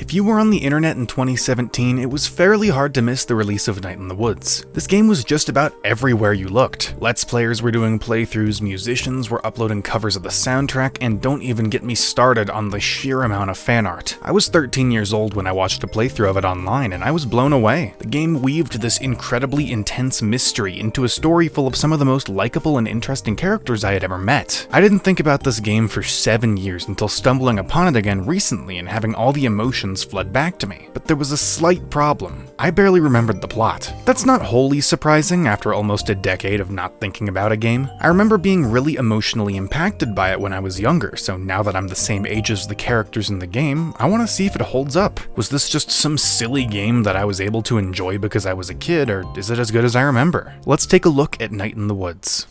If you were on the internet in 2017, it was fairly hard to miss the release of Night in the Woods. This game was just about everywhere you looked. Let's players were doing playthroughs, musicians were uploading covers of the soundtrack, and don't even get me started on the sheer amount of fan art. I was 13 years old when I watched a playthrough of it online, and I was blown away. The game weaved this incredibly intense mystery into a story full of some of the most likable and interesting characters I had ever met. I didn't think about this game for 7 years until stumbling upon it again recently and having all the emotions flood back to me. But there was a slight problem. I barely remembered the plot. That's not wholly surprising after almost a decade of not thinking about a game. I remember being really emotionally impacted by it when I was younger, so now that I'm the same age as the characters in the game, I want to see if it holds up. Was this just some silly game that I was able to enjoy because I was a kid, or is it as good as I remember? Let's take a look at Night in the Woods.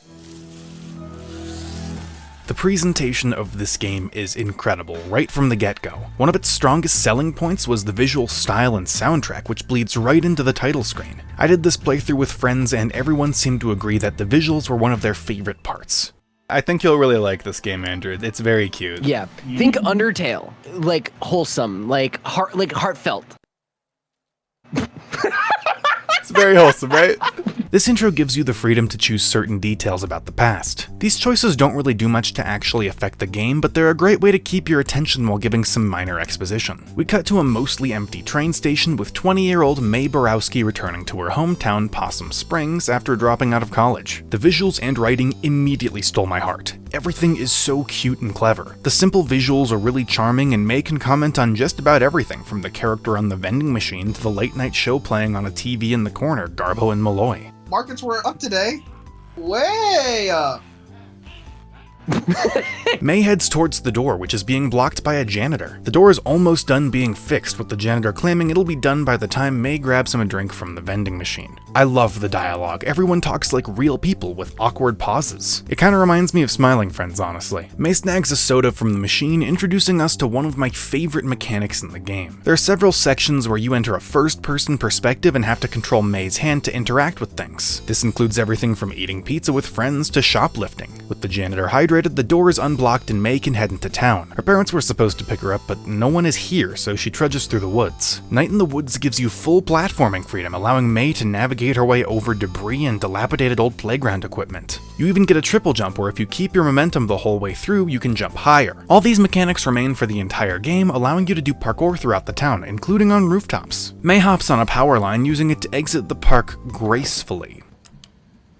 The presentation of this game is incredible right from the get-go. One of its strongest selling points was the visual style and soundtrack, which bleeds right into the title screen. I did this playthrough with friends and everyone seemed to agree that the visuals were one of their favorite parts. I think you'll really like this game, Andrew. It's very cute. Yeah, think Undertale, like wholesome, like heartfelt. It's very wholesome, right? This intro gives you the freedom to choose certain details about the past. These choices don't really do much to actually affect the game, but they're a great way to keep your attention while giving some minor exposition. We cut to a mostly empty train station with 20-year-old May Borowski returning to her hometown, Possum Springs, after dropping out of college. The visuals and writing immediately stole my heart. Everything is so cute and clever. The simple visuals are really charming, and May can comment on just about everything, from the character on the vending machine to the late-night show playing on a TV in the corner, Garbo and Malloy. Markets were up today. Way up. May heads towards the door, which is being blocked by a janitor. The door is almost done being fixed, with the janitor claiming it'll be done by the time May grabs him a drink from the vending machine. I love the dialogue. Everyone talks like real people with awkward pauses. It kinda reminds me of Smiling Friends, honestly. May snags a soda from the machine, introducing us to one of my favorite mechanics in the game. There are several sections where you enter a first-person perspective and have to control May's hand to interact with things. This includes everything from eating pizza with friends to shoplifting. With the janitor hydrated, the door is unblocked and May can head into town. Her parents were supposed to pick her up, but no one is here, so she trudges through the woods. Night in the Woods gives you full platforming freedom, allowing May to navigate her way over debris and dilapidated old playground equipment. You even get a triple jump where if you keep your momentum the whole way through, you can jump higher. All these mechanics remain for the entire game, allowing you to do parkour throughout the town, including on rooftops. May hops on a power line, using it to exit the park gracefully.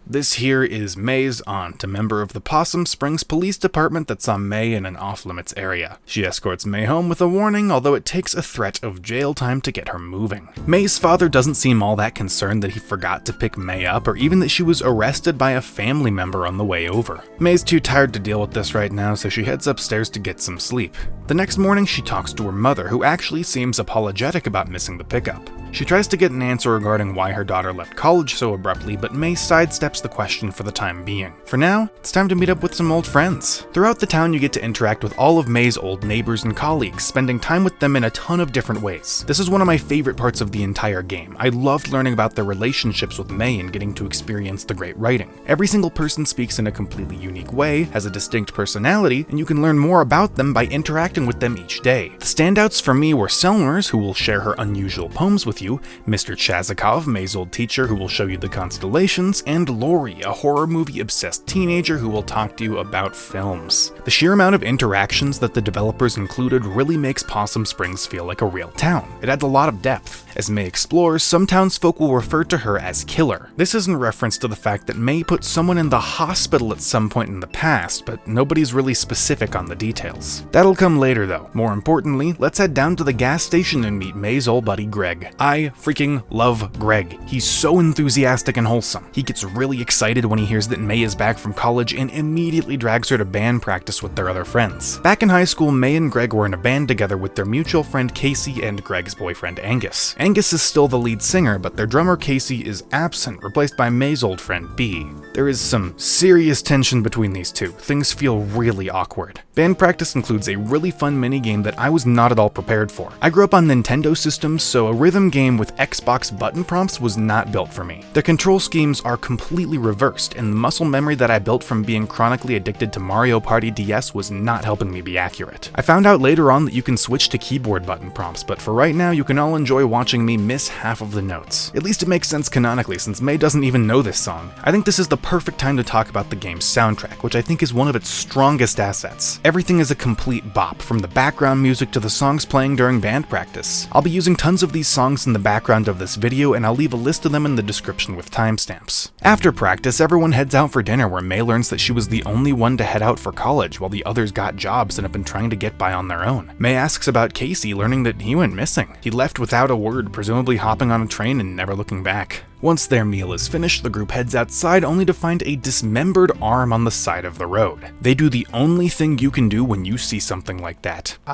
This here is May's aunt, a member of the Possum Springs Police Department that saw May in an off-limits area. She escorts May home with a warning, although it takes a threat of jail time to get her moving. May's father doesn't seem all that concerned that he forgot to pick May up, or even that she was arrested by a family member on the way over. May's too tired to deal with this right now, so she heads upstairs to get some sleep. The next morning, she talks to her mother, who actually seems apologetic about missing the pickup. She tries to get an answer regarding why her daughter left college so abruptly, but May sidesteps the question for the time being. For now, it's time to meet up with some old friends. Throughout the town, you get to interact with all of May's old neighbors and colleagues, spending time with them in a ton of different ways. This is one of my favorite parts of the entire game. I loved learning about their relationships with May and getting to experience the great writing. Every single person speaks in a completely unique way, has a distinct personality, and you can learn more about them by interacting with them each day. The standouts for me were Selmers, who will share her unusual poems with you, Mr. Chazikov, May's old teacher who will show you the constellations, and Lori, a horror movie-obsessed teenager who will talk to you about films. The sheer amount of interactions that the developers included really makes Possum Springs feel like a real town. It adds a lot of depth. As May explores, some townsfolk will refer to her as Killer. This is in reference to the fact that May put someone in the hospital at some point in the past, but nobody's really specific on the details. That'll come later though. More importantly, let's head down to the gas station and meet May's old buddy Greg. I freaking love Greg. He's so enthusiastic and wholesome. He gets really excited when he hears that May is back from college and immediately drags her to band practice with their other friends. Back in high school, May and Greg were in a band together with their mutual friend Casey and Greg's boyfriend Angus. Angus is still the lead singer, but their drummer Casey is absent, replaced by May's old friend B. There is some serious tension between these two. Things feel really awkward. Band practice includes a really fun minigame that I was not at all prepared for. I grew up on Nintendo systems, so a rhythm game with Xbox button prompts was not built for me. The control schemes are completely reversed, and the muscle memory that I built from being chronically addicted to Mario Party DS was not helping me be accurate. I found out later on that you can switch to keyboard button prompts, but for right now you can all enjoy watching me miss half of the notes. At least it makes sense canonically, since May doesn't even know this song. I think this is the perfect time to talk about the game's soundtrack, which I think is one of its strongest assets. Everything is a complete bop, from the background music to the songs playing during band practice. I'll be using tons of these songs in the background of this video, and I'll leave a list of them in the description with timestamps. After practice, everyone heads out for dinner, where May learns that she was the only one to head out for college, while the others got jobs and have been trying to get by on their own. May asks about Casey, learning that he went missing. He left without a word, presumably hopping on a train and never looking back. Once their meal is finished, the group heads outside only to find a dismembered arm on the side of the road. They do the only thing you can do when you see something like that. Ooh,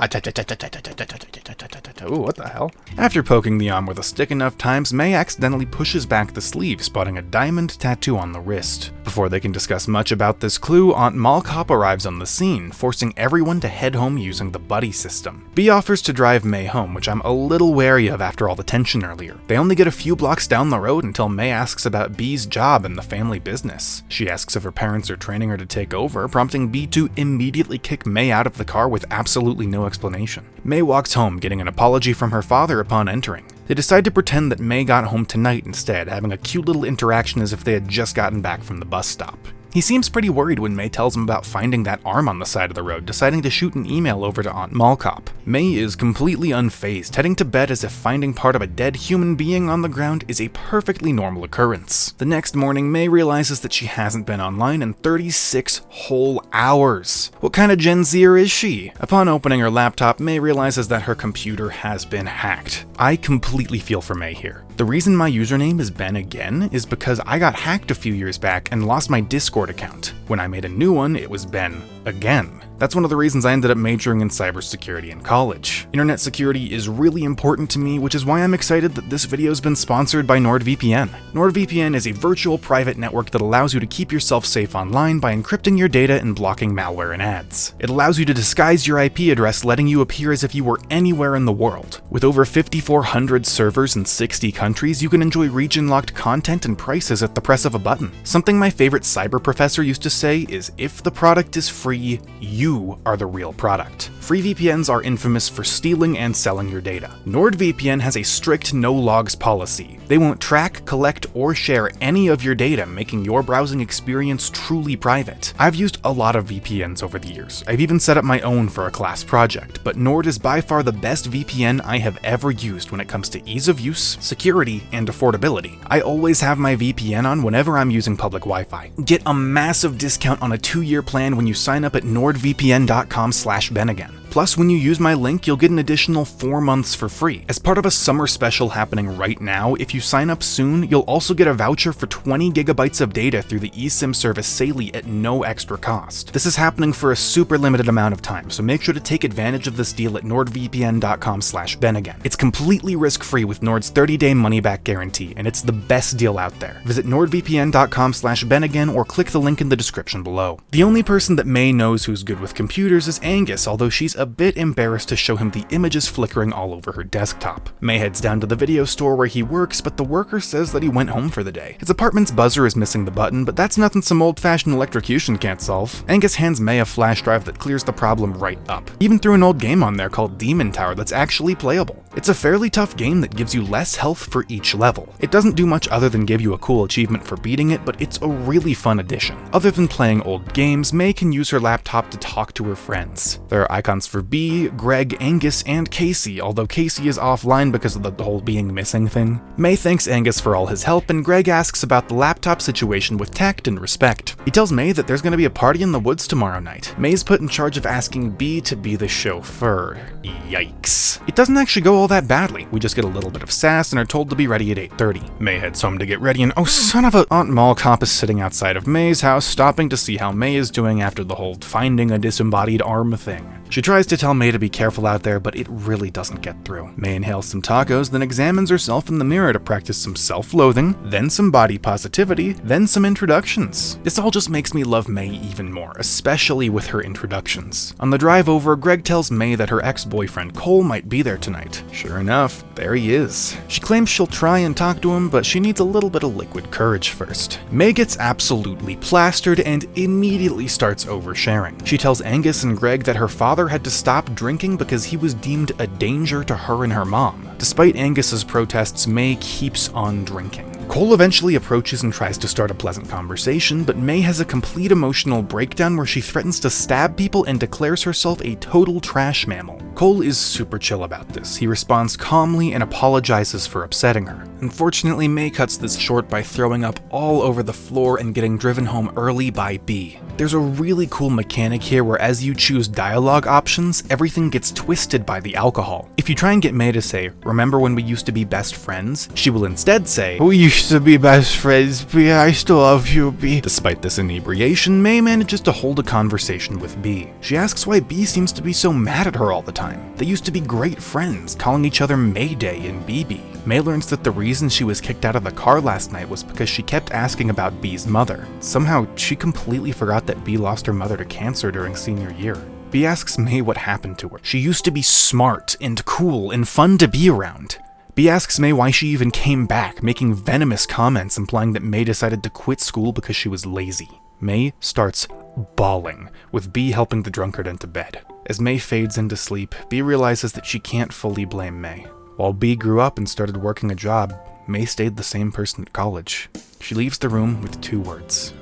what the hell? After poking the arm with a stick enough times, May accidentally pushes back the sleeve, spotting a diamond tattoo on the wrist. Before they can discuss much about this clue, Aunt Mall Cop arrives on the scene, forcing everyone to head home using the buddy system. B offers to drive May home, which I'm a little wary of after all the tension earlier. They only get a few blocks down the road until May asks about B's job in the family business. She asks if her parents are training her to take over, prompting B to immediately kick May out of the car with absolutely no explanation. May walks home, getting an apology from her father upon entering. They decide to pretend that May got home tonight instead, having a cute little interaction as if they had just gotten back from the bus stop. He seems pretty worried when May tells him about finding that arm on the side of the road, deciding to shoot an email over to Aunt Mall Cop. May is completely unfazed, heading to bed as if finding part of a dead human being on the ground is a perfectly normal occurrence. The next morning, May realizes that she hasn't been online in 36 whole hours. What kind of Gen Zer is she? Upon opening her laptop, May realizes that her computer has been hacked. I completely feel for May here. The reason my username is Ben again is because I got hacked a few years back and lost my Discord account. When I made a new one, it was Ben again. That's one of the reasons I ended up majoring in cybersecurity in college. Internet security is really important to me, which is why I'm excited that this video has been sponsored by NordVPN. NordVPN is a virtual private network that allows you to keep yourself safe online by encrypting your data and blocking malware and ads. It allows you to disguise your IP address, letting you appear as if you were anywhere in the world. With over 5,400 servers in 60 countries, you can enjoy region-locked content and prices at the press of a button. Something my favorite cyber professor used to say is, if the product is free, you are the real product. Free VPNs are infamous for stealing and selling your data. NordVPN has a strict no-logs policy. They won't track, collect, or share any of your data, making your browsing experience truly private. I've used a lot of VPNs over the years. I've even set up my own for a class project, but Nord is by far the best VPN I have ever used when it comes to ease of use, security, and affordability. I always have my VPN on whenever I'm using public Wi-Fi. Get a massive discount on a 2-year plan when you sign up at nordvpn.com/benagain. Plus, when you use my link, you'll get an additional 4 months for free. As part of a summer special happening right now, if you sign up soon, you'll also get a voucher for 20 gigabytes of data through the eSIM service Saley at no extra cost. This is happening for a super limited amount of time, so make sure to take advantage of this deal at nordvpn.com/benagain. It's completely risk-free with Nord's 30-day money-back guarantee, and it's the best deal out there. Visit nordvpn.com/benagain or click the link in the description below. The only person that May knows who's good with computers is Angus, although she's a bit embarrassed to show him the images flickering all over her desktop. May heads down to the video store where he works, but the worker says that he went home for the day. His apartment's buzzer is missing the button, but that's nothing some old-fashioned electrocution can't solve. Angus hands May a flash drive that clears the problem right up. Even threw an old game on there called Demon Tower that's actually playable. It's a fairly tough game that gives you less health for each level. It doesn't do much other than give you a cool achievement for beating it, but it's a really fun addition. Other than playing old games, May can use her laptop to talk to her friends. There are icons for B, Greg, Angus, and Casey, although Casey is offline because of the whole being missing thing. May thanks Angus for all his help, and Greg asks about the laptop situation with tact and respect. He tells May that there's going to be a party in the woods tomorrow night. May's put in charge of asking B to be the chauffeur. Yikes. It doesn't actually go all that badly. We just get a little bit of sass and are told to be ready at 8:30. May heads home to get ready, and oh son of a, Aunt Mall Cop is sitting outside of May's house, stopping to see how May is doing after the whole finding a disembodied arm thing. She tries to tell May to be careful out there, but it really doesn't get through. May inhales some tacos, then examines herself in the mirror to practice some self-loathing, then some body positivity, then some introductions. This all just makes me love May even more, especially with her introductions. On the drive over, Greg tells May that her ex-boyfriend Cole might be there tonight. Sure enough, there he is. She claims she'll try and talk to him, but she needs a little bit of liquid courage first. May gets absolutely plastered and immediately starts oversharing. She tells Angus and Greg that her father had to stop drinking because he was deemed a danger to her and her mom. Despite Angus's protests, May keeps on drinking. Cole eventually approaches and tries to start a pleasant conversation, but May has a complete emotional breakdown where she threatens to stab people and declares herself a total trash mammal. Cole is super chill about this. He responds calmly and apologizes for upsetting her. Unfortunately, May cuts this short by throwing up all over the floor and getting driven home early by B. There's a really cool mechanic here where as you choose dialogue options, everything gets twisted by the alcohol. If you try and get May to say, "Remember when we used to be best friends?" she will instead say, "We used to be best friends, B. I still love you, B." Despite this inebriation, May manages to hold a conversation with B. She asks why B seems to be so mad at her all the time. They used to be great friends, calling each other Mayday and BB. May learns that the reason she was kicked out of the car last night was because she kept asking about B's mother. Somehow, she completely forgot that B lost her mother to cancer during senior year. B asks May what happened to her. She used to be smart and cool and fun to be around. B asks May why she even came back, making venomous comments implying that May decided to quit school because she was lazy. May starts bawling, with B helping the drunkard into bed. As May fades into sleep, B realizes that she can't fully blame May. While B grew up and started working a job, May stayed the same person at college. She leaves the room with 2 words.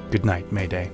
Good night, Mayday.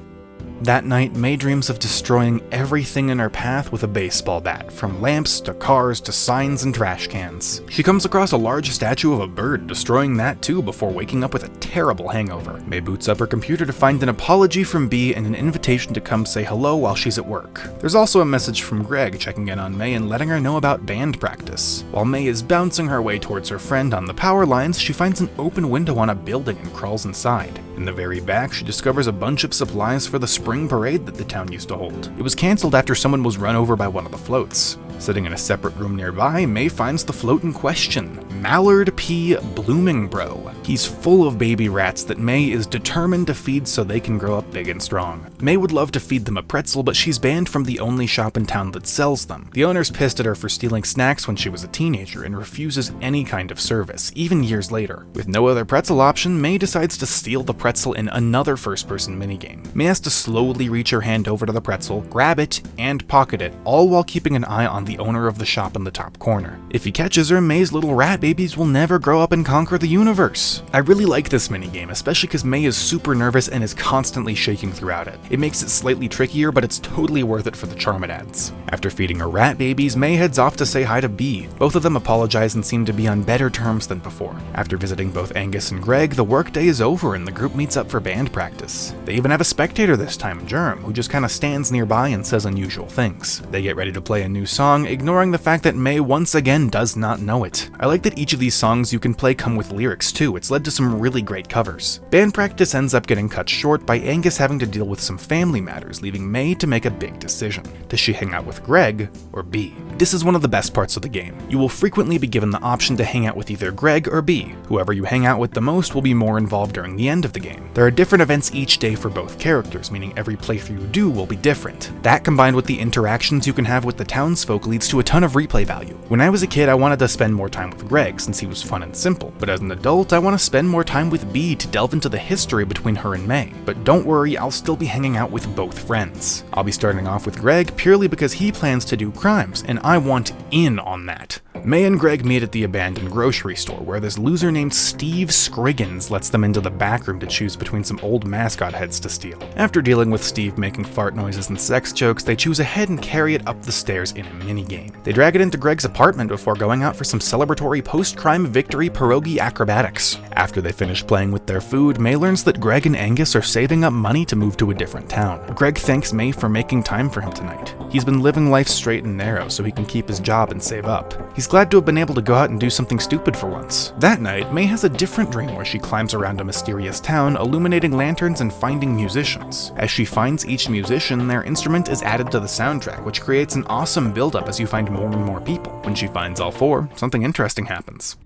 That night, May dreams of destroying everything in her path with a baseball bat, from lamps to cars to signs and trash cans. She comes across a large statue of a bird, destroying that too before waking up with a terrible hangover. May boots up her computer to find an apology from B and an invitation to come say hello while she's at work. There's also a message from Greg checking in on May and letting her know about band practice. While May is bouncing her way towards her friend on the power lines, she finds an open window on a building and crawls inside. In the very back, she discovers a bunch of supplies for the spring parade that the town used to hold. It was cancelled after someone was run over by one of the floats. Sitting in a separate room nearby, May finds the float in question, Mallard P. Blooming Bro. He's full of baby rats that May is determined to feed so they can grow up big and strong. May would love to feed them a pretzel, but she's banned from the only shop in town that sells them. The owner's pissed at her for stealing snacks when she was a teenager and refuses any kind of service, even years later. With no other pretzel option, May decides to steal the pretzel in another first-person minigame. May has to slowly reach her hand over to the pretzel, grab it, and pocket it, all while keeping an eye on the owner of the shop in the top corner. If he catches her, May's little rat babies will never grow up and conquer the universe. I really like this minigame, especially because May is super nervous and is constantly shaking throughout it. It makes it slightly trickier, but it's totally worth it for the charm it adds. After feeding her rat babies, May heads off to say hi to B. Both of them apologize and seem to be on better terms than before. After visiting both Angus and Greg, the workday is over and the group meets up for band practice. They even have a spectator this time, Germ, who just kinda stands nearby and says unusual things. They get ready to play a new song, ignoring the fact that May once again does not know it. I like that each of these songs you can play come with lyrics too. It's led to some really great covers. Band practice ends up getting cut short by Angus having to deal with some family matters, leaving May to make a big decision. Does she hang out with Greg or B? This is one of the best parts of the game. You will frequently be given the option to hang out with either Greg or B. Whoever you hang out with the most will be more involved during the end of the game. There are different events each day for both characters, meaning every playthrough you do will be different. That combined with the interactions you can have with the townsfolk leads to a ton of replay value. When I was a kid, I wanted to spend more time with Greg since he was fun and simple, but as an adult, I want to spend more time with B to delve into the history between her and May. But don't worry, I'll still be hanging out with both friends. I'll be starting off with Greg purely because he plans to do crimes, and I want in on that. May and Greg meet at the abandoned grocery store, where this loser named Steve Scriggins lets them into the back room to choose between some old mascot heads to steal. After dealing with Steve making fart noises and sex jokes, they choose a head and carry it up the stairs in a minigame. They drag it into Greg's apartment before going out for some celebratory post-crime victory pierogi acrobatics. After they finish playing with their food, May learns that Greg and Angus are saving up money to move to a different town. Greg thanks May for making time for him tonight. He's been living life straight and narrow so he can keep his job and save up. He's glad to have been able to go out and do something stupid for once. That night, May has a different dream where she climbs around a mysterious town, illuminating lanterns and finding musicians. As she finds each musician, their instrument is added to the soundtrack, which creates an awesome build-up as you find more and more people. When she finds all four, something interesting happens.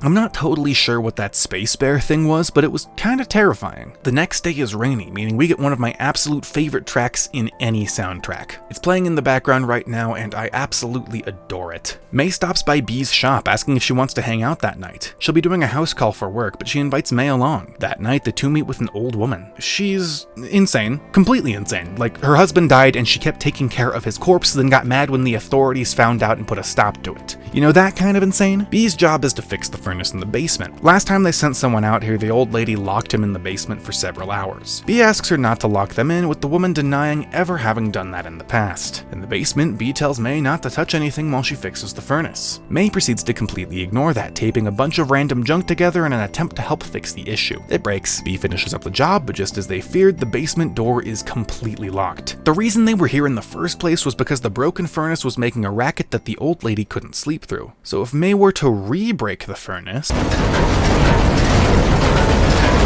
I'm not totally sure what that space bear thing was, but it was kinda terrifying. The next day is rainy, meaning we get one of my absolute favorite tracks in any soundtrack. It's playing in the background right now, and I absolutely adore it. May stops by Bee's shop, asking if she wants to hang out that night. She'll be doing a house call for work, but she invites May along. That night, the two meet with an old woman. She's insane. Completely insane. Like, her husband died and she kept taking care of his corpse, then got mad when the authorities found out and put a stop to it. You know, that kind of insane? Bee's job is to fix the furnace in the basement. Last time they sent someone out here, the old lady locked him in the basement for several hours. Bee asks her not to lock them in, with the woman denying ever having done that in the past. In the basement, Bee tells May not to touch anything while she fixes the furnace. May proceeds to completely ignore that, taping a bunch of random junk together in an attempt to help fix the issue. It breaks. Bee finishes up the job, but just as they feared, the basement door is completely locked. The reason they were here in the first place was because the broken furnace was making a racket that the old lady couldn't sleep through. So if May were to re-break the furnace,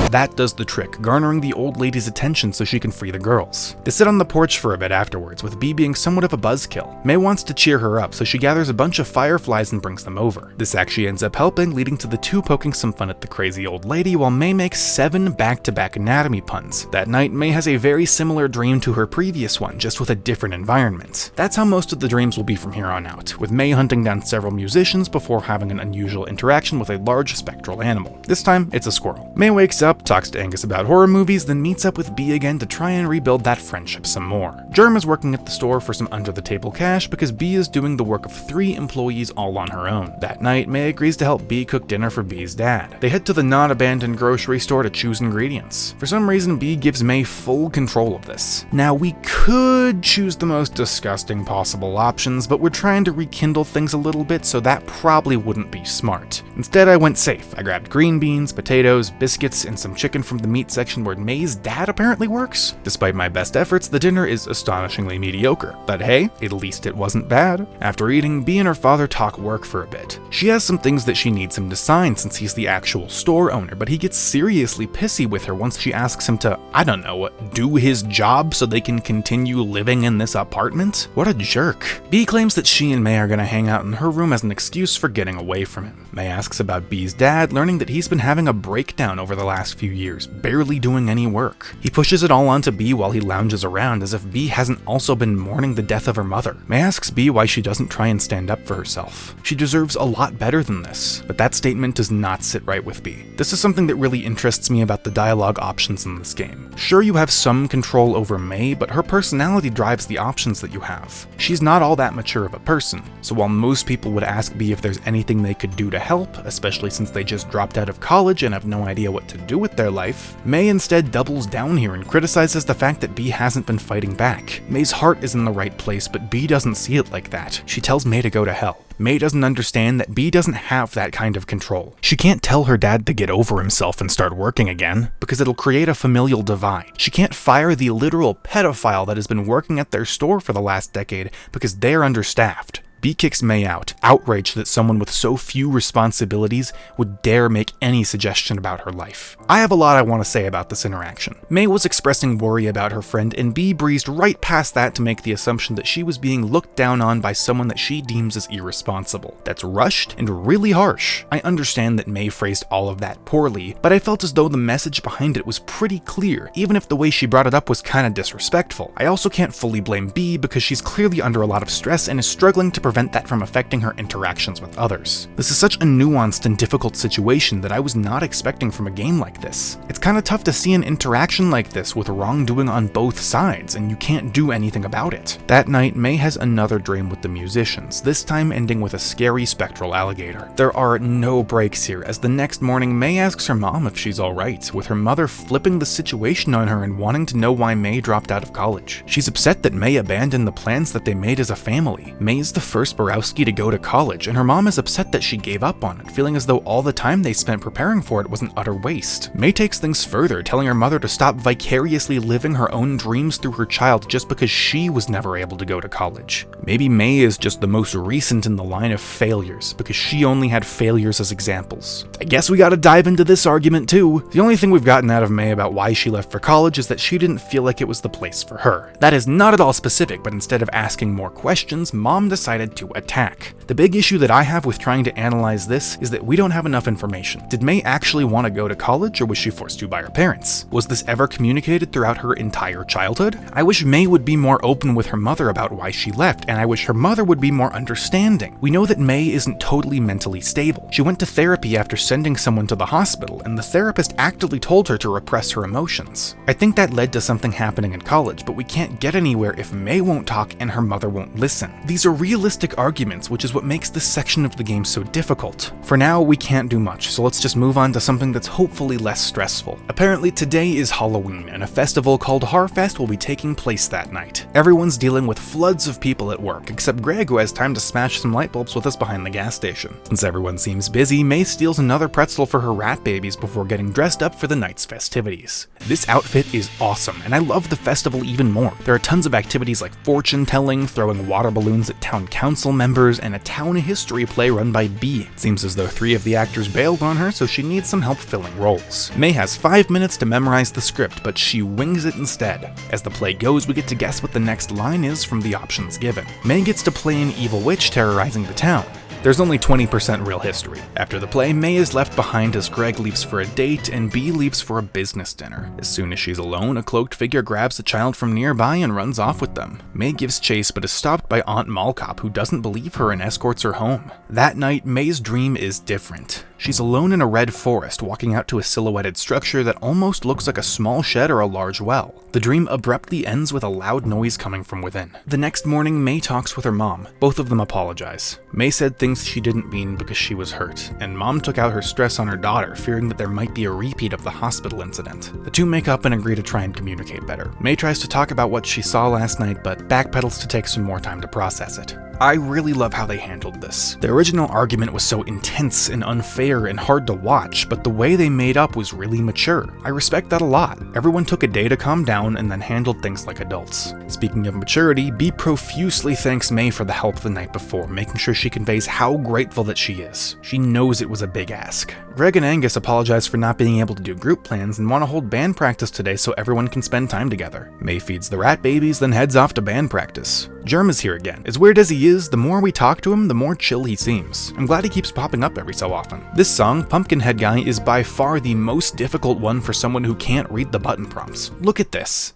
that does the trick, garnering the old lady's attention so she can free the girls. They sit on the porch for a bit afterwards, with Bee being somewhat of a buzzkill. May wants to cheer her up, so she gathers a bunch of fireflies and brings them over. This actually ends up helping, leading to the two poking some fun at the crazy old lady, while May makes 7 back-to-back anatomy puns. That night, May has a very similar dream to her previous one, just with a different environment. That's how most of the dreams will be from here on out, with May hunting down several musicians before having an unusual interaction with a large spectral animal. This time, it's a squirrel. May wakes up, talks to Angus about horror movies, then meets up with Bee again to try and rebuild that friendship some more. Germ is working at the store for some under-the-table cash because Bee is doing the work of 3 employees all on her own. That night, May agrees to help Bee cook dinner for Bee's dad. They head to the not-abandoned grocery store to choose ingredients. For some reason, Bee gives May full control of this. Now, we could choose the most disgusting possible options, but we're trying to rekindle things a little bit, so that probably wouldn't be smart. Instead, I went safe. I grabbed green beans, potatoes, biscuits, and some chicken from the meat section where May's dad apparently works. Despite my best efforts, the dinner is astonishingly mediocre. But hey, at least it wasn't bad. After eating, Bee and her father talk work for a bit. She has some things that she needs him to sign since he's the actual store owner, but he gets seriously pissy with her once she asks him to, I don't know, do his job so they can continue living in this apartment? What a jerk. Bee claims that she and May are gonna hang out in her room as an excuse for getting away from him. May asks about Bee's dad, learning that he's been having a breakdown over the last few years, barely doing any work. He pushes it all onto Bee while he lounges around, as if Bee hasn't also been mourning the death of her mother. May asks Bee why she doesn't try and stand up for herself. She deserves a lot better than this, but that statement does not sit right with Bee. This is something that really interests me about the dialogue options in this game. Sure, you have some control over May, but her personality drives the options that you have. She's not all that mature of a person, so while most people would ask Bee if there's anything they could do to help, especially since they just dropped out of college and have no idea what to do with their life, May instead doubles down here and criticizes the fact that Bee hasn't been fighting back. May's heart is in the right place, but Bee doesn't see it like that. She tells May to go to hell. May doesn't understand that Bee doesn't have that kind of control. She can't tell her dad to get over himself and start working again, because it'll create a familial divide. She can't fire the literal pedophile that has been working at their store for the last decade because they're understaffed. Bee kicks May out, outraged that someone with so few responsibilities would dare make any suggestion about her life. I have a lot I want to say about this interaction. May was expressing worry about her friend, and Bee breezed right past that to make the assumption that she was being looked down on by someone that she deems as irresponsible. That's rushed and really harsh. I understand that May phrased all of that poorly, but I felt as though the message behind it was pretty clear, even if the way she brought it up was kinda disrespectful. I also can't fully blame Bee because she's clearly under a lot of stress and is struggling to prevent that from affecting her interactions with others. This is such a nuanced and difficult situation that I was not expecting from a game like this. It's kinda tough to see an interaction like this with wrongdoing on both sides, and you can't do anything about it. That night, May has another dream with the musicians, this time ending with a scary spectral alligator. There are no breaks here, as the next morning May asks her mom if she's alright, with her mother flipping the situation on her and wanting to know why May dropped out of college. She's upset that May abandoned the plans that they made as a family. May's the first Borowski to go to college, and her mom is upset that she gave up on it, feeling as though all the time they spent preparing for it was an utter waste. May takes things further, telling her mother to stop vicariously living her own dreams through her child just because she was never able to go to college. Maybe May is just the most recent in the line of failures, because she only had failures as examples. I guess we gotta dive into this argument too. The only thing we've gotten out of May about why she left for college is that she didn't feel like it was the place for her. That is not at all specific, but instead of asking more questions, Mom decided to attack. The big issue that I have with trying to analyze this is that we don't have enough information. Did May actually want to go to college, or was she forced to by her parents? Was this ever communicated throughout her entire childhood? I wish May would be more open with her mother about why she left, and I wish her mother would be more understanding. We know that May isn't totally mentally stable. She went to therapy after sending someone to the hospital, and the therapist actively told her to repress her emotions. I think that led to something happening in college, but we can't get anywhere if May won't talk and her mother won't listen. These are realistic arguments, which is what makes this section of the game so difficult. For now, we can't do much, so let's just move on to something that's hopefully less stressful. Apparently today is Halloween, and a festival called Harfest will be taking place that night. Everyone's dealing with floods of people at work, except Greg, who has time to smash some light bulbs with us behind the gas station. Since everyone seems busy, May steals another pretzel for her rat babies before getting dressed up for the night's festivities. This outfit is awesome, and I love the festival even more. There are tons of activities like fortune telling, throwing water balloons at town council members, and a town history play run by B. Seems as though 3 of the actors bailed on her, so she needs some help filling roles. May has 5 minutes to memorize the script, but she wings it instead. As the play goes, we get to guess what the next line is from the options given. May gets to play an evil witch terrorizing the town. There's only 20% real history. After the play, May is left behind as Greg leaves for a date and B leaves for a business dinner. As soon as she's alone, a cloaked figure grabs a child from nearby and runs off with them. May gives chase but is stopped by Aunt Malcop, who doesn't believe her and escorts her home. That night, May's dream is different. She's alone in a red forest, walking out to a silhouetted structure that almost looks like a small shed or a large well. The dream abruptly ends with a loud noise coming from within. The next morning, May talks with her mom. Both of them apologize. May said things she didn't mean because she was hurt, and Mom took out her stress on her daughter, fearing that there might be a repeat of the hospital incident. The two make up and agree to try and communicate better. May tries to talk about what she saw last night, but backpedals to take some more time to process it. I really love how they handled this. The original argument was so intense and unfair and hard to watch, but the way they made up was really mature. I respect that a lot. Everyone took a day to calm down and then handled things like adults. Speaking of maturity, B profusely thanks May for the help the night before, making sure she conveys how grateful that she is. She knows it was a big ask. Greg and Angus apologize for not being able to do group plans and want to hold band practice today so everyone can spend time together. May feeds the rat babies, then heads off to band practice. Germ is here again. As weird as he is, the more we talk to him, the more chill he seems. I'm glad he keeps popping up every so often. This song, Pumpkinhead Guy, is by far the most difficult one for someone who can't read the button prompts. Look at this.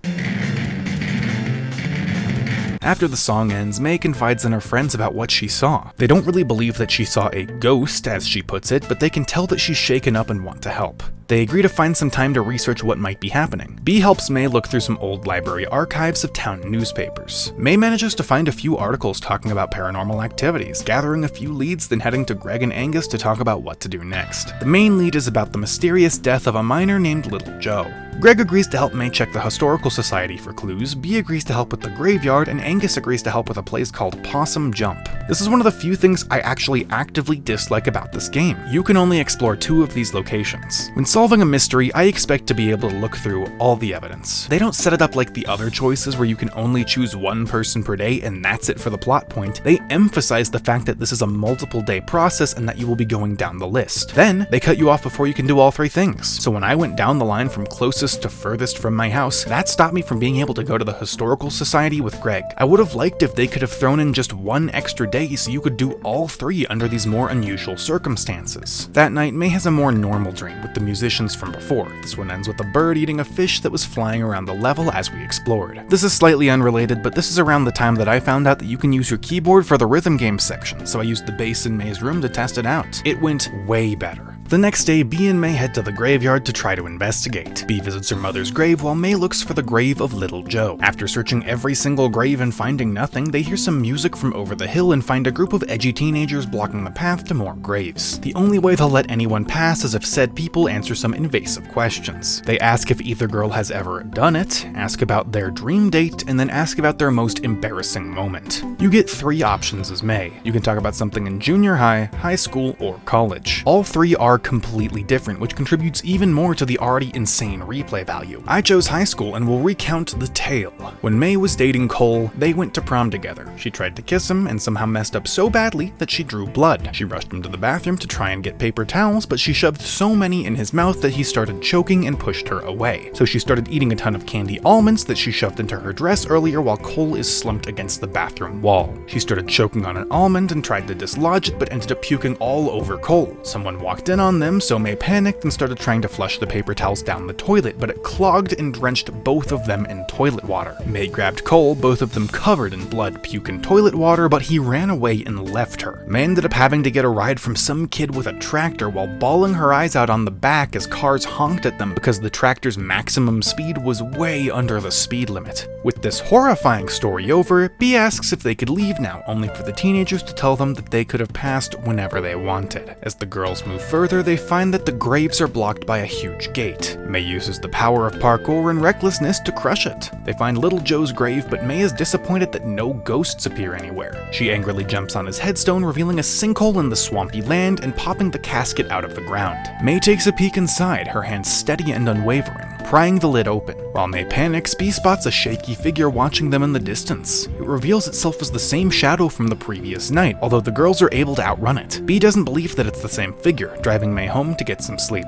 After the song ends, May confides in her friends about what she saw. They don't really believe that she saw a ghost, as she puts it, but they can tell that she's shaken up and want to help. They agree to find some time to research what might be happening. B helps May look through some old library archives of town newspapers. May manages to find a few articles talking about paranormal activities, gathering a few leads, then heading to Greg and Angus to talk about what to do next. The main lead is about the mysterious death of a miner named Little Joe. Greg agrees to help May check the Historical Society for clues, B agrees to help with the graveyard, and Angus agrees to help with a place called Possum Jump. This is one of the few things I actually actively dislike about this game. You can only explore 2 of these locations. When solving a mystery, I expect to be able to look through all the evidence. They don't set it up like the other choices where you can only choose 1 person per day and that's it for the plot point. They emphasize the fact that this is a multiple day process and that you will be going down the list. Then, they cut you off before you can do all 3 things. So when I went down the line from closest closest to furthest from my house, that stopped me from being able to go to the Historical Society with Greg. I would have liked if they could have thrown in just one extra day so you could do all 3 under these more unusual circumstances. That night, May has a more normal dream with the musicians from before. This one ends with a bird eating a fish that was flying around the level as we explored. This is slightly unrelated, but this is around the time that I found out that you can use your keyboard for the rhythm game section, so I used the bass in May's room to test it out. It went way better. The next day, Bee and May head to the graveyard to try to investigate. Bee visits her mother's grave while May looks for the grave of Little Joe. After searching every single grave and finding nothing, they hear some music from over the hill and find a group of edgy teenagers blocking the path to more graves. The only way they'll let anyone pass is if said people answer some invasive questions. They ask if either girl has ever done it, ask about their dream date, and then ask about their most embarrassing moment. You get 3 options as May. You can talk about something in junior high, high school, or college. All 3 are completely different, which contributes even more to the already insane replay value. I chose high school and will recount the tale. When May was dating Cole, they went to prom together. She tried to kiss him and somehow messed up so badly that she drew blood. She rushed him to the bathroom to try and get paper towels, but she shoved so many in his mouth that he started choking and pushed her away. So she started eating a ton of candy almonds that she shoved into her dress earlier while Cole is slumped against the bathroom wall. She started choking on an almond and tried to dislodge it, but ended up puking all over Cole. Someone walked in on them, so May panicked and started trying to flush the paper towels down the toilet, but it clogged and drenched both of them in toilet water. May grabbed Cole, both of them covered in blood, puke, and toilet water, but he ran away and left her. May ended up having to get a ride from some kid with a tractor while bawling her eyes out on the back as cars honked at them because the tractor's maximum speed was way under the speed limit. With this horrifying story over, Bee asks if they could leave now, only for the teenagers to tell them that they could have passed whenever they wanted. As the girls move further, they find that the graves are blocked by a huge gate. May uses the power of parkour and recklessness to crush it. They find Little Joe's grave, but May is disappointed that no ghosts appear anywhere. She angrily jumps on his headstone, revealing a sinkhole in the swampy land and popping the casket out of the ground. May takes a peek inside, her hands steady and unwavering, prying the lid open. While May panics, Bee spots a shaky figure watching them in the distance. It reveals itself as the same shadow from the previous night, although the girls are able to outrun it. Bee doesn't believe that it's the same figure, driving May home to get some sleep.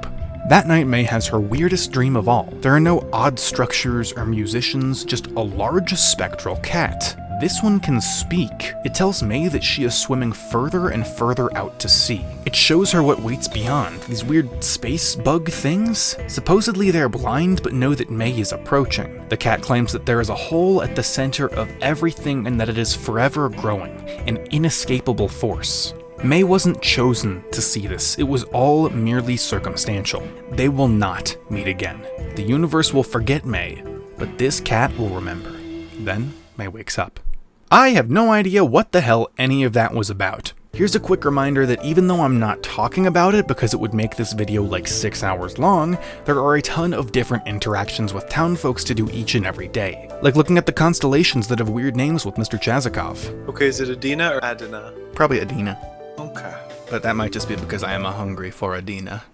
That night, May has her weirdest dream of all. There are no odd structures or musicians, just a large spectral cat. This one can speak. It tells May that she is swimming further and further out to sea. It shows her what waits beyond, these weird space bug things. Supposedly they're blind but know that May is approaching. The cat claims that there is a hole at the center of everything and that it is forever growing, an inescapable force. May wasn't chosen to see this, it was all merely circumstantial. They will not meet again. The universe will forget May, but this cat will remember. Then, May wakes up. I have no idea what the hell any of that was about. Here's a quick reminder that even though I'm not talking about it because it would make this video like 6 hours long, there are a ton of different interactions with town folks to do each and every day. Like looking at the constellations that have weird names with Mr. Chazikov. Okay, is it Adina or Adina? Probably Adina. Okay. But that might just be because I am hungry for Adina.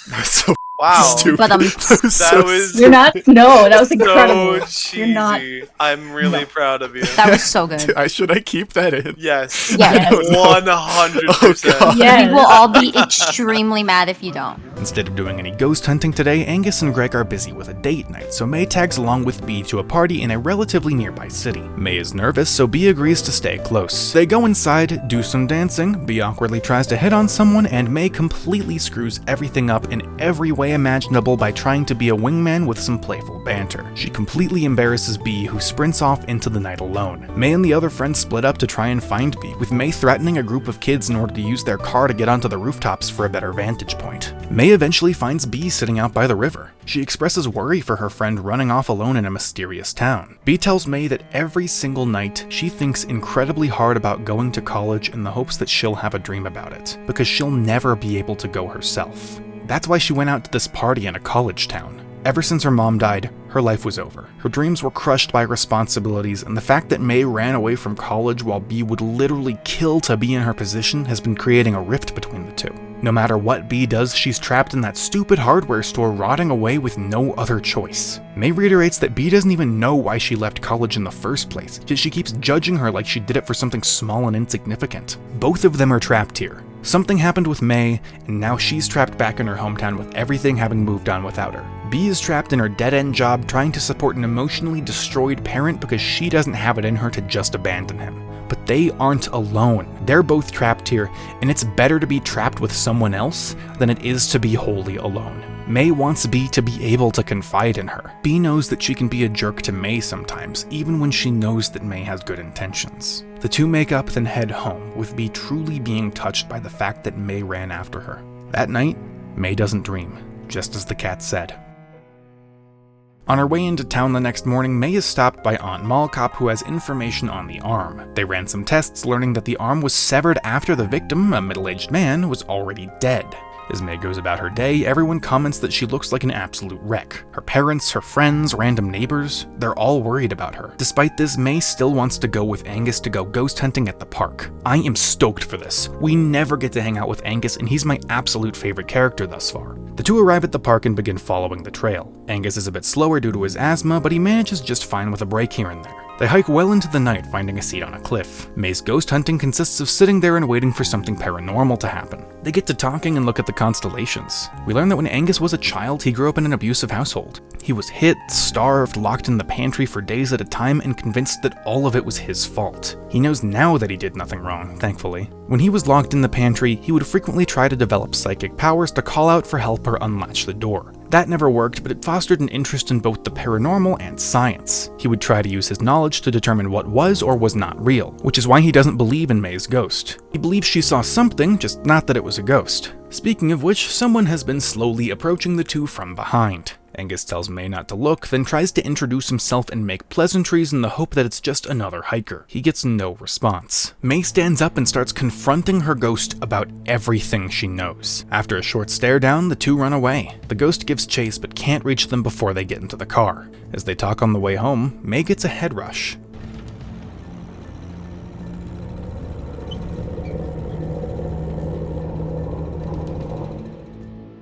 That's so Wow. stupid. But That was you're not. No, that was so incredible. cheesy. You're not. I'm really proud of you. That was so good. Should I keep that in? Yes. Yes. 100%. God. Yes. We will all be extremely mad if you don't. Instead of doing any ghost hunting today, Angus and Greg are busy with a date night, so May tags along with Bee to a party in a relatively nearby city. May is nervous, so Bee agrees to stay close. They go inside, do some dancing, Bee awkwardly tries to hit on someone, and May completely screws everything up in every way imaginable by trying to be a wingman with some playful banter. She completely embarrasses Bee, who sprints off into the night alone. May and the other friends split up to try and find Bee, with May threatening a group of kids in order to use their car to get onto the rooftops for a better vantage point. May eventually finds Bee sitting out by the river. She expresses worry for her friend running off alone in a mysterious town. Bee tells May that every single night she thinks incredibly hard about going to college in the hopes that she'll have a dream about it, because she'll never be able to go herself. That's why she went out to this party in a college town. Ever since her mom died, her life was over. Her dreams were crushed by responsibilities, and the fact that May ran away from college while Bee would literally kill to be in her position has been creating a rift between the two. No matter what Bee does, she's trapped in that stupid hardware store rotting away with no other choice. May reiterates that Bee doesn't even know why she left college in the first place, yet she keeps judging her like she did it for something small and insignificant. Both of them are trapped here. Something happened with May, and now she's trapped back in her hometown with everything having moved on without her. B is trapped in her dead-end job trying to support an emotionally destroyed parent because she doesn't have it in her to just abandon him. But they aren't alone. They're both trapped here, and it's better to be trapped with someone else than it is to be wholly alone. May wants B to be able to confide in her. B knows that she can be a jerk to May sometimes, even when she knows that May has good intentions. The two make up, then head home, with B truly being touched by the fact that May ran after her. That night, May doesn't dream, just as the cat said. On her way into town the next morning, May is stopped by Aunt Malcop, who has information on the arm. They ran some tests, learning that the arm was severed after the victim, a middle-aged man, was already dead. As May goes about her day, everyone comments that she looks like an absolute wreck. Her parents, her friends, random neighbors, they're all worried about her. Despite this, May still wants to go with Angus to go ghost hunting at the park. I am stoked for this. We never get to hang out with Angus, and he's my absolute favorite character thus far. The two arrive at the park and begin following the trail. Angus is a bit slower due to his asthma, but he manages just fine with a break here and there. They hike well into the night, finding a seat on a cliff. May's ghost hunting consists of sitting there and waiting for something paranormal to happen. They get to talking and look at the constellations. We learn that when Angus was a child, he grew up in an abusive household. He was hit, starved, locked in the pantry for days at a time, and convinced that all of it was his fault. He knows now that he did nothing wrong, thankfully. When he was locked in the pantry, he would frequently try to develop psychic powers to call out for help or unlatch the door. That never worked, but it fostered an interest in both the paranormal and science. He would try to use his knowledge to determine what was or was not real, which is why he doesn't believe in May's ghost. He believes she saw something, just not that it was a ghost. Speaking of which, someone has been slowly approaching the two from behind. Angus tells May not to look, then tries to introduce himself and make pleasantries in the hope that it's just another hiker. He gets no response. May stands up and starts confronting her ghost about everything she knows. After a short stare down, the two run away. The ghost gives chase but can't reach them before they get into the car. As they talk on the way home, May gets a head rush.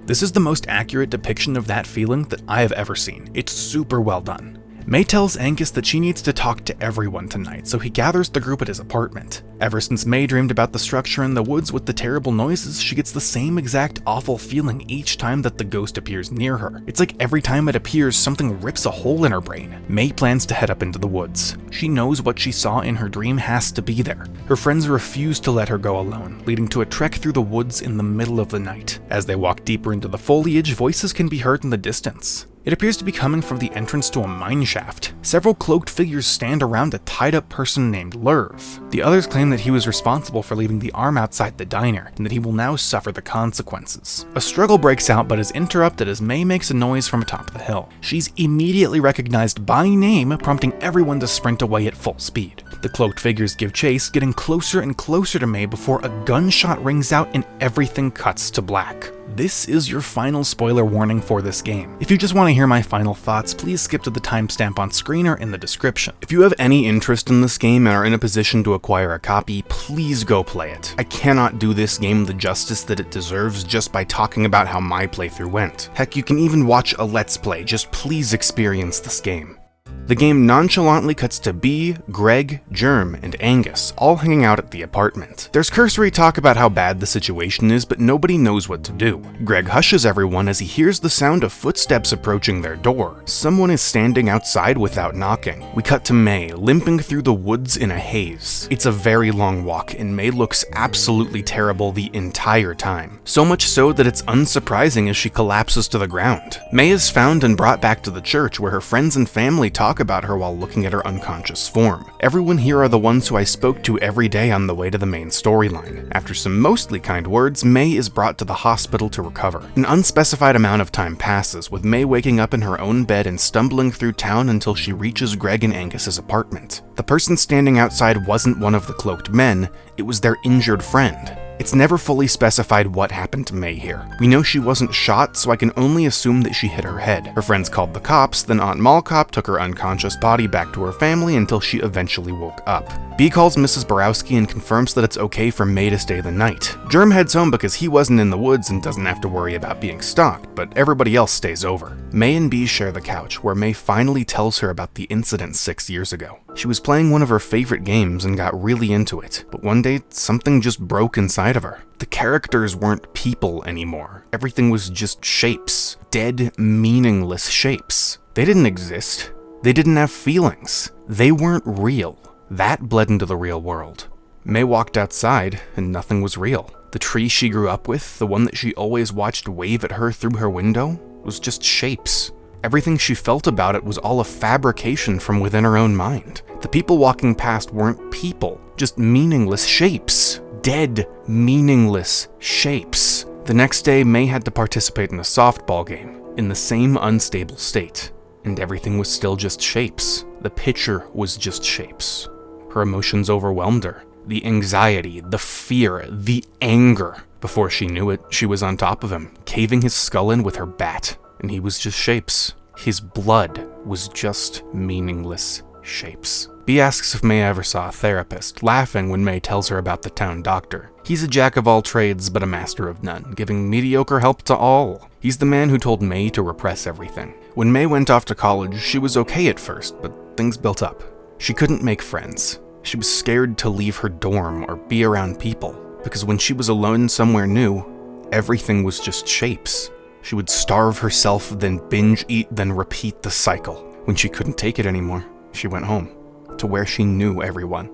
This is the most accurate depiction of that feeling that I have ever seen. It's super well done. May tells Angus that she needs to talk to everyone tonight, so he gathers the group at his apartment. Ever since May dreamed about the structure in the woods with the terrible noises, she gets the same exact awful feeling each time that the ghost appears near her. It's like every time it appears, something rips a hole in her brain. May plans to head up into the woods. She knows what she saw in her dream has to be there. Her friends refuse to let her go alone, leading to a trek through the woods in the middle of the night. As they walk deeper into the foliage, voices can be heard in the distance. It appears to be coming from the entrance to a mine shaft. Several cloaked figures stand around a tied-up person named Lerv. The others claim that he was responsible for leaving the arm outside the diner, and that he will now suffer the consequences. A struggle breaks out but is interrupted as May makes a noise from atop the hill. She's immediately recognized by name, prompting everyone to sprint away at full speed. The cloaked figures give chase, getting closer and closer to May before a gunshot rings out and everything cuts to black. This is your final spoiler warning for this game. If you just want to hear my final thoughts, please skip to the timestamp on screen or in the description. If you have any interest in this game and are in a position to acquire a copy, please go play it. I cannot do this game the justice that it deserves just by talking about how my playthrough went. Heck, you can even watch a Let's Play, just please experience this game. The game nonchalantly cuts to B, Greg, Germ, and Angus, all hanging out at the apartment. There's cursory talk about how bad the situation is, but nobody knows what to do. Greg hushes everyone as he hears the sound of footsteps approaching their door. Someone is standing outside without knocking. We cut to May, limping through the woods in a haze. It's a very long walk, and May looks absolutely terrible the entire time. So much so that it's unsurprising as she collapses to the ground. May is found and brought back to the church, where her friends and family talk about her while looking at her unconscious form. Everyone here are the ones who I spoke to every day on the way to the main storyline. After some mostly kind words, May is brought to the hospital to recover. An unspecified amount of time passes, with May waking up in her own bed and stumbling through town until she reaches Greg and Angus's apartment. The person standing outside wasn't one of the cloaked men, it was their injured friend. It's never fully specified what happened to May here. We know she wasn't shot, so I can only assume that she hit her head. Her friends called the cops, then Aunt Malcop took her unconscious body back to her family until she eventually woke up. B calls Mrs. Borowski and confirms that it's okay for May to stay the night. Germ heads home because he wasn't in the woods and doesn't have to worry about being stalked, but everybody else stays over. May and B share the couch, where May finally tells her about the incident 6 years ago. She was playing one of her favorite games and got really into it, but one day something just broke inside of her. The characters weren't people anymore. Everything was just shapes. Dead, meaningless shapes. They didn't exist. They didn't have feelings. They weren't real. That bled into the real world. May walked outside, and nothing was real. The tree she grew up with, the one that she always watched wave at her through her window, was just shapes. Everything she felt about it was all a fabrication from within her own mind. The people walking past weren't people, just meaningless shapes. Dead, meaningless shapes. The next day, May had to participate in a softball game, in the same unstable state, and everything was still just shapes. The picture was just shapes. Her emotions overwhelmed her. The anxiety, the fear, the anger. Before she knew it, she was on top of him, caving his skull in with her bat, and he was just shapes. His blood was just meaningless shapes. B asks if May ever saw a therapist, laughing when May tells her about the town doctor. He's a jack of all trades, but a master of none, giving mediocre help to all. He's the man who told May to repress everything. When May went off to college, she was okay at first, but things built up. She couldn't make friends. She was scared to leave her dorm or be around people, because when she was alone somewhere new, everything was just shapes. She would starve herself, then binge eat, then repeat the cycle. When she couldn't take it anymore, she went home, to where she knew everyone,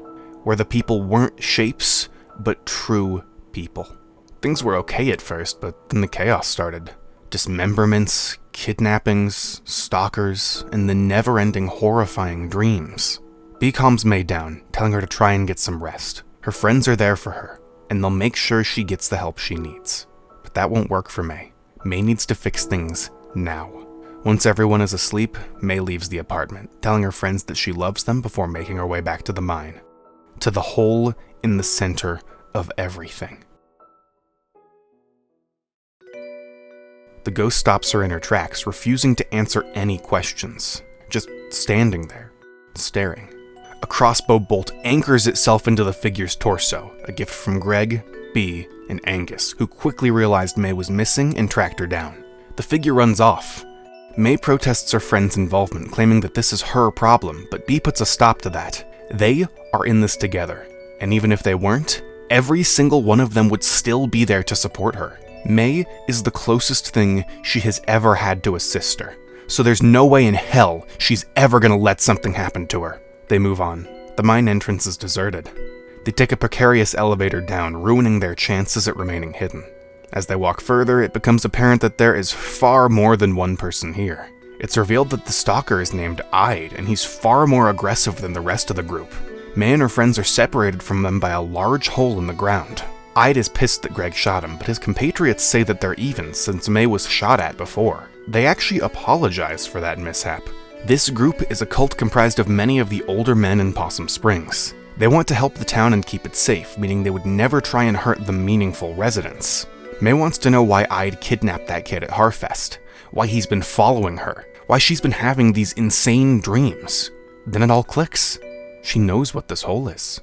where the people weren't shapes, but true people. Things were okay at first, but then the chaos started. Dismemberments, kidnappings, stalkers, and the never-ending horrifying dreams. B calms May down, telling her to try and get some rest. Her friends are there for her, and they'll make sure she gets the help she needs. But that won't work for May. May needs to fix things now. Once everyone is asleep, May leaves the apartment, telling her friends that she loves them before making her way back to the mine. To the hole in the center of everything. The ghost stops her in her tracks, refusing to answer any questions. Just standing there, staring. A crossbow bolt anchors itself into the figure's torso, a gift from Greg, B, and Angus, who quickly realized May was missing and tracked her down. The figure runs off. May protests her friend's involvement, claiming that this is her problem, but B puts a stop to that. They are in this together, and even if they weren't, every single one of them would still be there to support her. May is the closest thing she has ever had to a sister, so there's no way in hell she's ever gonna let something happen to her. They move on. The mine entrance is deserted. They take a precarious elevator down, ruining their chances at remaining hidden. As they walk further, it becomes apparent that there is far more than one person here. It's revealed that the stalker is named Ide, and he's far more aggressive than the rest of the group. May and her friends are separated from them by a large hole in the ground. Ide is pissed that Greg shot him, but his compatriots say that they're even since May was shot at before. They actually apologize for that mishap. This group is a cult comprised of many of the older men in Possum Springs. They want to help the town and keep it safe, meaning they would never try and hurt the meaningful residents. May wants to know why Ide kidnapped that kid at Harfest, why he's been following her, why she's been having these insane dreams. Then it all clicks. She knows what this hole is.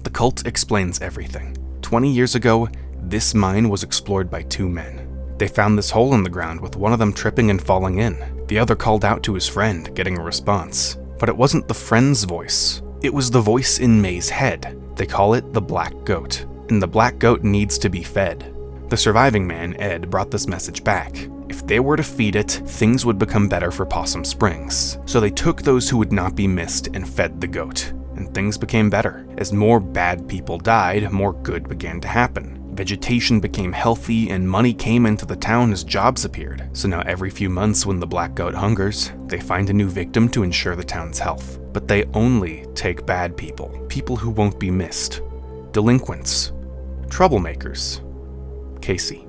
The cult explains everything. 20 years ago, this mine was explored by two men. They found this hole in the ground with one of them tripping and falling in. The other called out to his friend, getting a response. But it wasn't the friend's voice. It was the voice in May's head. They call it the Black Goat, and the Black Goat needs to be fed. The surviving man, Ed, brought this message back. If they were to feed it, things would become better for Possum Springs. So they took those who would not be missed and fed the goat. And things became better. As more bad people died, more good began to happen. Vegetation became healthy and money came into the town as jobs appeared. So now every few months when the Black Goat hungers, they find a new victim to ensure the town's health. But they only take bad people. People who won't be missed. Delinquents. Troublemakers. Casey.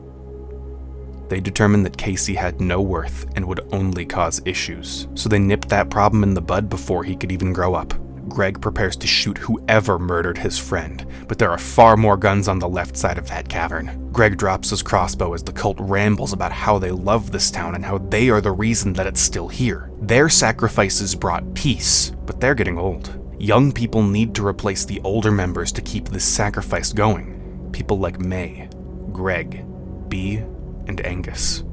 They determined that Casey had no worth and would only cause issues. So they nipped that problem in the bud before he could even grow up. Greg prepares to shoot whoever murdered his friend, but there are far more guns on the left side of that cavern. Greg drops his crossbow as the cult rambles about how they love this town and how they are the reason that it's still here. Their sacrifices brought peace, but they're getting old. Young people need to replace the older members to keep this sacrifice going. People like May, Greg, B, and Angus.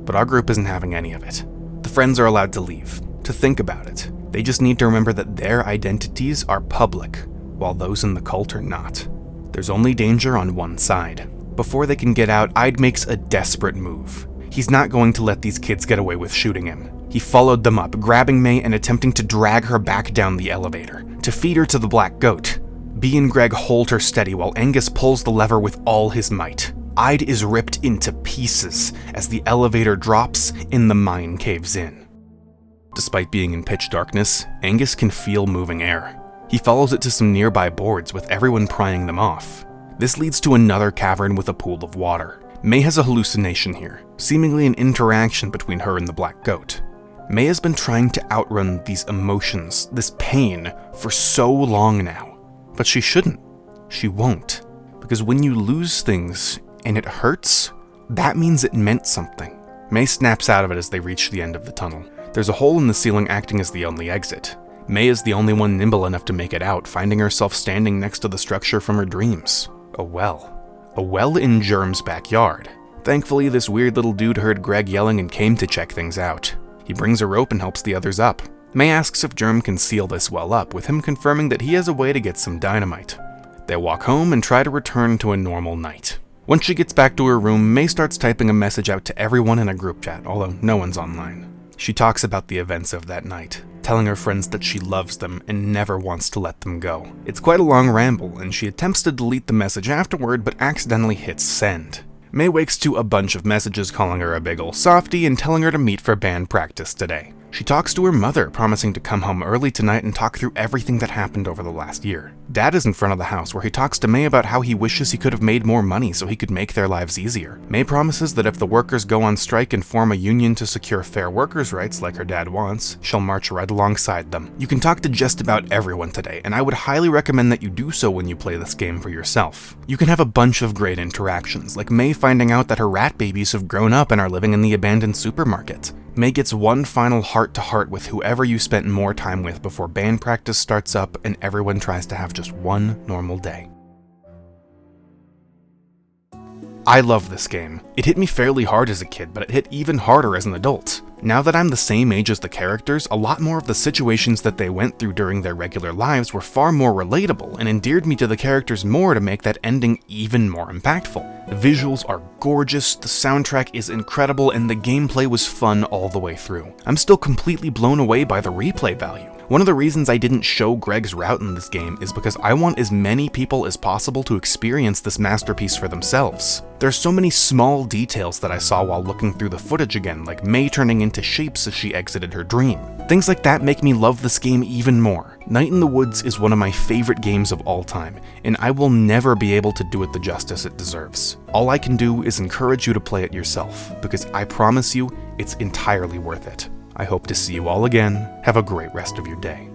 But our group isn't having any of it. The friends are allowed to leave, to think about it. They just need to remember that their identities are public, while those in the cult are not. There's only danger on one side. Before they can get out, Ide makes a desperate move. He's not going to let these kids get away with shooting him. He followed them up, grabbing May and attempting to drag her back down the elevator, to feed her to the black goat. Bee and Greg hold her steady while Angus pulls the lever with all his might. Ide is ripped into pieces as the elevator drops and the mine caves in. Despite being in pitch darkness, Angus can feel moving air. He follows it to some nearby boards with everyone prying them off. This leads to another cavern with a pool of water. May has a hallucination here, seemingly an interaction between her and the black goat. May has been trying to outrun these emotions, this pain, for so long now. But she shouldn't. She won't. Because when you lose things and it hurts, that means it meant something. May snaps out of it as they reach the end of the tunnel. There's a hole in the ceiling acting as the only exit. May is the only one nimble enough to make it out, finding herself standing next to the structure from her dreams. A well. A well in Germ's backyard. Thankfully, this weird little dude heard Greg yelling and came to check things out. He brings a rope and helps the others up. May asks if Germ can seal this well up, with him confirming that he has a way to get some dynamite. They walk home and try to return to a normal night. Once she gets back to her room, May starts typing a message out to everyone in a group chat, although no one's online. She talks about the events of that night, telling her friends that she loves them and never wants to let them go. It's quite a long ramble, and she attempts to delete the message afterward, but accidentally hits send. May wakes to a bunch of messages calling her a big ol' softie and telling her to meet for band practice today. She talks to her mother, promising to come home early tonight and talk through everything that happened over the last year. Dad is in front of the house where he talks to May about how he wishes he could have made more money so he could make their lives easier. May promises that if the workers go on strike and form a union to secure fair workers' rights like her dad wants, she'll march right alongside them. You can talk to just about everyone today, and I would highly recommend that you do so when you play this game for yourself. You can have a bunch of great interactions, like May finding out that her rat babies have grown up and are living in the abandoned supermarket. May gets one final heart-to-heart with whoever you spent more time with before band practice starts up and everyone tries to have just one normal day. I love this game. It hit me fairly hard as a kid, but it hit even harder as an adult. Now that I'm the same age as the characters, a lot more of the situations that they went through during their regular lives were far more relatable and endeared me to the characters more to make that ending even more impactful. The visuals are gorgeous, the soundtrack is incredible, and the gameplay was fun all the way through. I'm still completely blown away by the replay value. One of the reasons I didn't show Greg's route in this game is because I want as many people as possible to experience this masterpiece for themselves. There's so many small details that I saw while looking through the footage again, like May turning into shapes as she exited her dream. Things like that make me love this game even more. Night in the Woods is one of my favorite games of all time, and I will never be able to do it the justice it deserves. All I can do is encourage you to play it yourself, because I promise you, it's entirely worth it. I hope to see you all again. Have a great rest of your day.